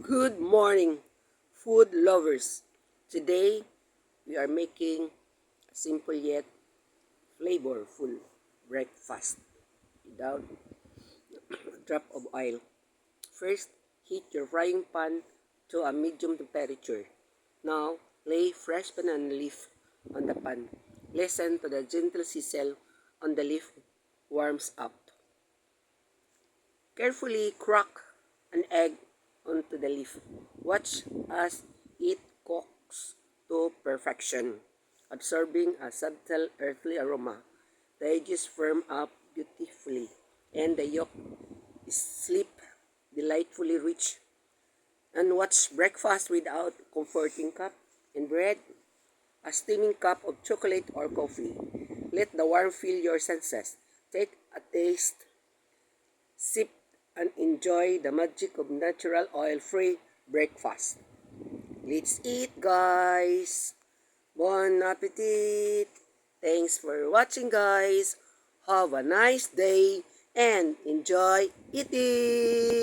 Good morning, food lovers. Today, we are making a simple yet flavorful breakfast without a drop of oil. First, heat your frying pan to a medium temperature. Now, lay fresh banana leaf on the pan. Listen to the gentle sizzle on the leaf warms up. Carefully crack an egg onto the leaf. Watch as it cooks to perfection, absorbing a subtle earthly aroma. The edges firm up beautifully, and the yolk slip delightfully rich. And watch breakfast without comforting cup and bread, a steaming cup of chocolate or coffee. Let the warmth fill your senses. Take a taste, sip, and enjoy the magic of natural oil-free breakfast. Let's eat, guys! Bon appetit! Thanks for watching, guys. Have a nice day and enjoy eating!